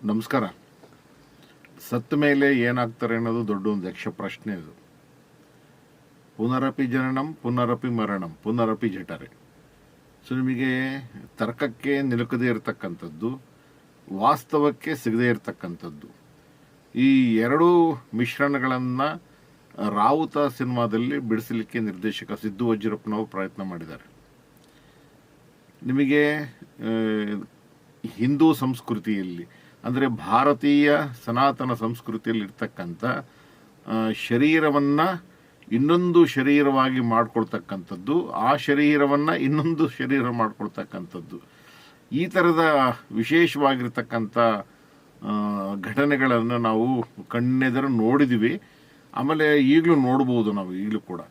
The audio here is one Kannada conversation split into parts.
ನಮಸ್ಕಾರ. ಸತ್ತ ಮೇಲೆ ಏನಾಗ್ತಾರೆ ಅನ್ನೋದು ದೊಡ್ಡ ಒಂದು ಯಕ್ಷ ಪ್ರಶ್ನೆ. ಇದು ಪುನರಪಿ ಜನನಂ ಪುನರಪಿ ಮರಣಂ ಪುನರಪಿ ಜಠರೆ. ಸೊ ನಿಮಗೆ ತರ್ಕಕ್ಕೆ ನಿಲುಕದೇ ಇರತಕ್ಕಂಥದ್ದು, ವಾಸ್ತವಕ್ಕೆ ಸಿಗದೇ ಇರತಕ್ಕಂಥದ್ದು, ಈ ಎರಡೂ ಮಿಶ್ರಣಗಳನ್ನು ರಾವುತ ಸಿನಿಮಾದಲ್ಲಿ ಬಿಡಿಸಲಿಕ್ಕೆ ನಿರ್ದೇಶಕ ಸಿದ್ದು ವಜ್ರಪ್ಪನವರು ಪ್ರಯತ್ನ ಮಾಡಿದ್ದಾರೆ. ನಿಮಗೆ ಹಿಂದೂ ಸಂಸ್ಕೃತಿಯಲ್ಲಿ ಅಂದರೆ ಭಾರತೀಯ ಸನಾತನ ಸಂಸ್ಕೃತಿಯಲ್ಲಿ ಇರ್ತಕ್ಕಂಥ ಶರೀರವನ್ನು ಇನ್ನೊಂದು ಶರೀರವಾಗಿ ಮಾಡ್ಕೊಳ್ತಕ್ಕಂಥದ್ದು, ಆ ಶರೀರವನ್ನು ಇನ್ನೊಂದು ಶರೀರ ಮಾಡ್ಕೊಳ್ತಕ್ಕಂಥದ್ದು, ಈ ಥರದ ವಿಶೇಷವಾಗಿರ್ತಕ್ಕಂಥ ಘಟನೆಗಳನ್ನು ನಾವು ಕಣ್ಣೆದುರು ನೋಡಿದ್ದೀವಿ. ಆಮೇಲೆ ಈಗಲೂ ನೋಡ್ಬೋದು ನಾವು ಈಗಲೂ ಕೂಡ.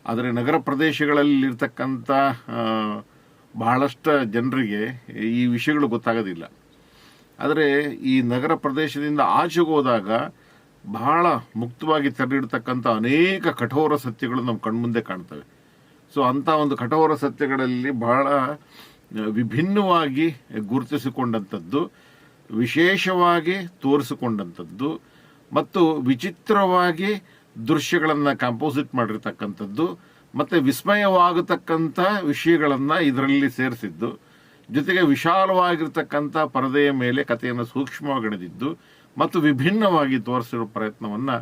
ಆದರೆ ನಗರ ಪ್ರದೇಶಗಳಲ್ಲಿರ್ತಕ್ಕಂಥ ಬಹಳಷ್ಟು ಜನರಿಗೆ ಈ ವಿಷಯಗಳು ಗೊತ್ತಾಗೋದಿಲ್ಲ. ಆದರೆ ಈ ನಗರ ಪ್ರದೇಶದಿಂದ ಆಚೆಗೆ ಹೋದಾಗ ಬಹಳ ಮುಕ್ತವಾಗಿ ತೆರೆದಿಡ್ತಕ್ಕಂಥ ಅನೇಕ ಕಠೋರ ಸತ್ಯಗಳು ನಮ್ಮ ಕಣ್ಮುಂದೆ ಕಾಣ್ತವೆ. ಸೊ ಅಂಥ ಒಂದು ಕಠೋರ ಸತ್ಯಗಳಲ್ಲಿ ಬಹಳ ವಿಭಿನ್ನವಾಗಿ ಗುರುತಿಸಿಕೊಂಡಂಥದ್ದು, ವಿಶೇಷವಾಗಿ ತೋರಿಸಿಕೊಂಡಂಥದ್ದು ಮತ್ತು ವಿಚಿತ್ರವಾಗಿ ದೃಶ್ಯಗಳನ್ನು ಕಂಪೋಸಿಟ್ ಮಾಡಿರ್ತಕ್ಕಂಥದ್ದು ಮತ್ತು ವಿಸ್ಮಯವಾಗತಕ್ಕಂಥ ವಿಷಯಗಳನ್ನು ಇದರಲ್ಲಿ ಸೇರಿಸಿದ್ದು, ಜೊತೆಗೆ ವಿಶಾಲವಾಗಿರ್ತಕ್ಕಂಥ ಪರದೆಯ ಮೇಲೆ ಕಥೆಯನ್ನು ಸೂಕ್ಷ್ಮವಾಗಿ ಎಳೆದಿದ್ದು ಮತ್ತು ವಿಭಿನ್ನವಾಗಿ ತೋರಿಸಿರೋ ಪ್ರಯತ್ನವನ್ನು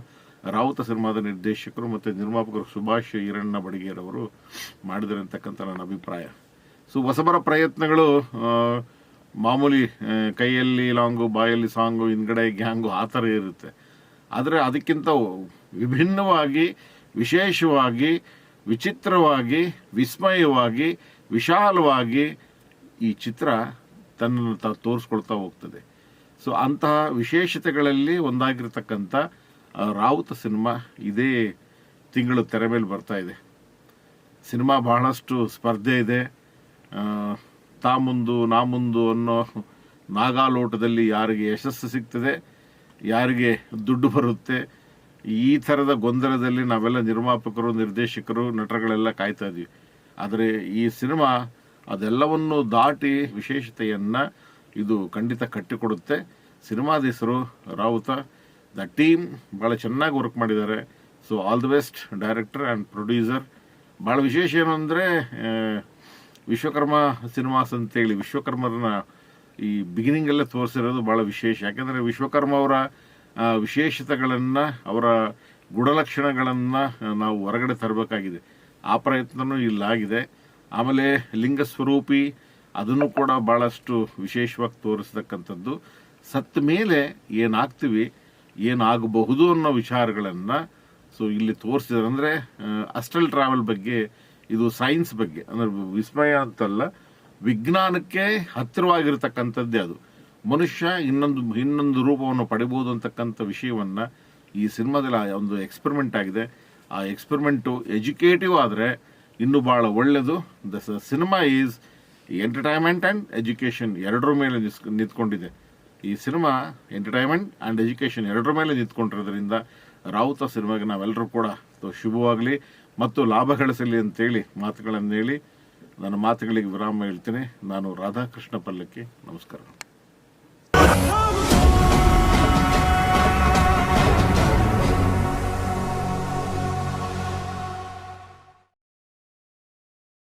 ರಾವುತ ಸಿನಿಮಾದ ನಿರ್ದೇಶಕರು ಮತ್ತು ನಿರ್ಮಾಪಕರು ಸುಭಾಷ್ ಈರಣ್ಣ ಬಡಿಗೇರವರು ಮಾಡಿದ್ದಾರೆ ಅಂತಕ್ಕಂಥ ನನ್ನ ಅಭಿಪ್ರಾಯ. ಸೊ ಹೊಸಬರ ಪ್ರಯತ್ನಗಳು ಮಾಮೂಲಿ ಕೈಯಲ್ಲಿ ಲಾಂಗು ಬಾಯಲ್ಲಿ ಸಾಂಗು ಹಿಂದ್ಗಡೆ ಗ್ಯಾಂಗು ಆ ಥರ ಇರುತ್ತೆ. ಆದರೆ ಅದಕ್ಕಿಂತ ವಿಭಿನ್ನವಾಗಿ, ವಿಶೇಷವಾಗಿ, ವಿಚಿತ್ರವಾಗಿ, ವಿಸ್ಮಯವಾಗಿ, ವಿಶಾಲವಾಗಿ ಈ ಚಿತ್ರ ತನ್ನನ್ನು ತೋರಿಸ್ಕೊಳ್ತಾ ಹೋಗ್ತದೆ. ಸೊ ಅಂತಹ ವಿಶೇಷತೆಗಳಲ್ಲಿ ಒಂದಾಗಿರ್ತಕ್ಕಂಥ ರಾವುತ ಸಿನಿಮಾ ಇದೇ ತಿಂಗಳು ತೆರೆ ಮೇಲೆ ಬರ್ತಾ ಇದೆ. ಸಿನಿಮಾ ಬಹಳಷ್ಟು ಸ್ಪರ್ಧೆ ಇದೆ. ತಾ ಮುಂದು ನಾ ಮುಂದು ಅನ್ನೋ ನಾಗಾಲೋಟದಲ್ಲಿ ಯಾರಿಗೆ ಯಶಸ್ಸು ಸಿಗ್ತದೆ, ಯಾರಿಗೆ ದುಡ್ಡು ಬರುತ್ತೆ, ಈ ಥರದ ಗೊಂದಲದಲ್ಲಿ ನಾವೆಲ್ಲ ನಿರ್ಮಾಪಕರು, ನಿರ್ದೇಶಕರು, ನಟರುಗಳೆಲ್ಲ ಕಾಯ್ತಾ ಇದ್ವಿ. ಆದರೆ ಈ ಸಿನಿಮಾ ಅದೆಲ್ಲವನ್ನು ದಾಟಿ ವಿಶೇಷತೆಯನ್ನು ಇದು ಖಂಡಿತ ಕಟ್ಟಿಕೊಡುತ್ತೆ. ಸಿನಿಮಾದ ಹೆಸರು ರಾವುತ. ದ ಟೀಮ್ ಭಾಳ ಚೆನ್ನಾಗಿ ವರ್ಕ್ ಮಾಡಿದ್ದಾರೆ. So all the best director and producer. ಭಾಳ ವಿಶೇಷ ಏನು ಅಂದರೆ ವಿಶ್ವಕರ್ಮ ಸಿನಿಮಾಸ್ ಅಂತೇಳಿ ವಿಶ್ವಕರ್ಮರನ್ನ ಈ ಬಿಗಿನಿಂಗಲ್ಲೇ ತೋರಿಸಿರೋದು ಭಾಳ ವಿಶೇಷ. ಯಾಕೆಂದರೆ ವಿಶ್ವಕರ್ಮ ಅವರ ವಿಶೇಷತೆಗಳನ್ನು, ಅವರ ಗುಣಲಕ್ಷಣಗಳನ್ನು ನಾವು ಹೊರಗಡೆ ತರಬೇಕಾಗಿದೆ. ಆ ಪ್ರಯತ್ನವೂ ಇಲ್ಲಾಗಿದೆ. ಆಮೇಲೆ ಲಿಂಗ ಸ್ವರೂಪಿ ಅದನ್ನು ಕೂಡ ಭಾಳಷ್ಟು ವಿಶೇಷವಾಗಿ ತೋರಿಸ್ತಕ್ಕಂಥದ್ದು. ಸತ್ತ ಮೇಲೆ ಏನಾಗ್ತೀವಿ, ಏನಾಗಬಹುದು ಅನ್ನೋ ವಿಚಾರಗಳನ್ನು ಸೊ ಇಲ್ಲಿ ತೋರಿಸಿದ್ದಾರೆ. ಅಂದರೆ ಅಸ್ಟ್ರಲ್ ಟ್ರಾವೆಲ್ ಬಗ್ಗೆ, ಇದು ಸೈನ್ಸ್ ಬಗ್ಗೆ, ಅಂದರೆ ವಿಸ್ಮಯ ಅಂತಲ್ಲ, ವಿಜ್ಞಾನಕ್ಕೆ ಹತ್ತಿರವಾಗಿರ್ತಕ್ಕಂಥದ್ದೇ ಅದು. ಮನುಷ್ಯ ಇನ್ನೊಂದು ರೂಪವನ್ನು ಪಡಿಬೋದು ಅಂತಕ್ಕಂಥ ವಿಷಯವನ್ನು ಈ ಸಿನಿಮಾದಲ್ಲಿ ಒಂದು ಎಕ್ಸ್ಪೆರಿಮೆಂಟ್ ಆಗಿದೆ. ಆ ಎಕ್ಸ್ಪೆರಿಮೆಂಟು ಎಜುಕೇಟಿವ್ ಆದರೆ ಇನ್ನೂ ಭಾಳ ಒಳ್ಳೆಯದು. The cinema is entertainment and education ಎರಡರ ಮೇಲೆ ನಿಂತ್ಕೊಂಡಿದೆ. ಈ ಸಿನಿಮಾ ಎಂಟರ್ಟೈನ್ಮೆಂಟ್ ಆ್ಯಂಡ್ ಎಜುಕೇಷನ್ ಎರಡರ ಮೇಲೆ ನಿಂತ್ಕೊಂಡಿರೋದ್ರಿಂದ ರಾವುತ ಸಿನಿಮಾಗೆ ನಾವೆಲ್ಲರೂ ಕೂಡ ಶುಭವಾಗಲಿ ಮತ್ತು ಲಾಭ ಗಳಿಸಲಿ ಅಂತೇಳಿ ಮಾತುಗಳನ್ನು ಹೇಳಿ ನನ್ನ ಮಾತುಗಳಿಗೆ ವಿರಾಮ ಹೇಳ್ತೀನಿ. ನಾನು ರಾಧಾಕೃಷ್ಣ ಪಲ್ಲಕ್ಕಿ. ನಮಸ್ಕಾರ.